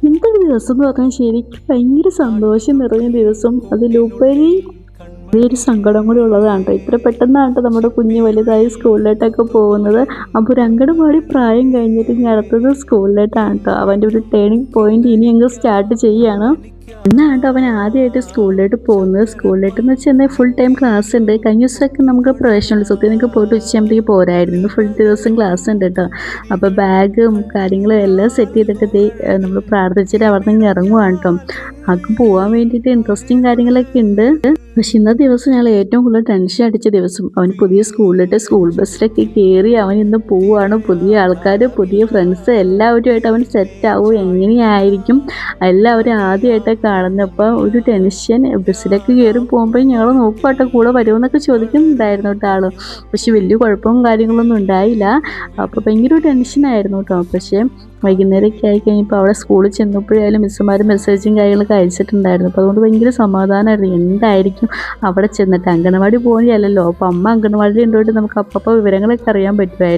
ഇന്നത്തെ ഒരു ദിവസം എന്ന് പറഞ്ഞാൽ ശരിക്കും ഭയങ്കര സന്തോഷം നിറഞ്ഞ ദിവസം, അതിലുപരി ഒരു സങ്കടം കൂടി ഉള്ളതാണ് കേട്ടോ. ഇത്ര പെട്ടെന്നാണ് കേട്ടോ നമ്മുടെ കുഞ്ഞ് വലുതായി സ്കൂളിലോട്ടൊക്കെ പോകുന്നത്. അപ്പോൾ ഒരു അങ്കണവാടി പ്രായം കഴിഞ്ഞിട്ട് ഇനി അടുത്തത് സ്കൂളിലോട്ടാണ് കേട്ടോ. അവൻ്റെ ഒരു ടേണിംഗ് പോയിന്റ് ഇനി അങ്ങ് സ്റ്റാർട്ട് ചെയ്യുകയാണ്. എന്നാണ് അവൻ ആദ്യമായിട്ട് സ്കൂളിലോട്ട് പോകുന്നത്. സ്കൂളിലോട്ട് എന്ന് വെച്ചാൽ ഫുൾ ടൈം ക്ലാസ് ഉണ്ട്. കഴിഞ്ഞ ദിവസമൊക്കെ നമുക്ക് പ്രവേശനോത്സവത്തിനൊക്കെ പോയിട്ട് ഉച്ചയാകുമ്പോഴത്തേക്ക് പോരായിരുന്നു. ഫുൾ ദിവസം ക്ലാസ് ഉണ്ട് കേട്ടോ. അപ്പോൾ ബാഗും കാര്യങ്ങളും എല്ലാം സെറ്റ് ചെയ്തിട്ട് നമ്മൾ പ്രാർത്ഥിച്ചിട്ട് അവിടെ നിന്ന് ഇറങ്ങുവാണ് കേട്ടോ. ആൾക്ക് പോകാൻ വേണ്ടിയിട്ട് ഇൻട്രസ്റ്റിങ് കാര്യങ്ങളൊക്കെ ഉണ്ട്. പക്ഷെ ഇന്നത്തെ ദിവസം ഞങ്ങൾ ഏറ്റവും കൂടുതൽ ടെൻഷൻ അടിച്ച ദിവസം, അവൻ പുതിയ സ്കൂളിലിട്ട് സ്കൂൾ ബസ്സിലൊക്കെ കയറി അവൻ ഇന്ന് പോവുകയാണ്. പുതിയ ആൾക്കാർ, പുതിയ ഫ്രണ്ട്സ് എല്ലാവരുമായിട്ട് അവൻ സെറ്റ് ആവും. എങ്ങനെയായിരിക്കും എല്ലാവരും ആദ്യമായിട്ട് കാണുന്നപ്പോൾ ഒരു ടെൻഷൻ. ബസ്സിലൊക്കെ കയറി പോകുമ്പോൾ ഞങ്ങൾ നോക്കുവാട്ടോ കൂടെ വരുമെന്നൊക്കെ ചോദിക്കുന്നുണ്ടായിരുന്നു കേട്ടോ ആൾ. പക്ഷെ വലിയ കുഴപ്പവും കാര്യങ്ങളൊന്നും ഉണ്ടായില്ല. അപ്പോൾ ഭയങ്കര ടെൻഷനായിരുന്നു കേട്ടോ. പക്ഷേ വൈകുന്നേരമൊക്കെ ആയി കഴിഞ്ഞപ്പോൾ അവിടെ സ്കൂളിൽ ചെന്നപ്പോഴായാലും മിസ്സുമാർ മെസ്സേജും കാര്യങ്ങളൊക്കെ അയച്ചിട്ടുണ്ടായിരുന്നു. അപ്പോൾ അതുകൊണ്ട് ഭയങ്കര സമാധാനമായിരുന്നു. എന്തായിരിക്കും അവിടെ ചെന്നിട്ട്, അംഗനവാടി പോകുകയല്ലല്ലോ. അപ്പോൾ അമ്മ അംഗനവാടി ഉണ്ടോട്ട് നമുക്ക് അപ്പോൾ വിവരങ്ങളൊക്കെ അറിയാൻ പറ്റുമായിരുന്നു.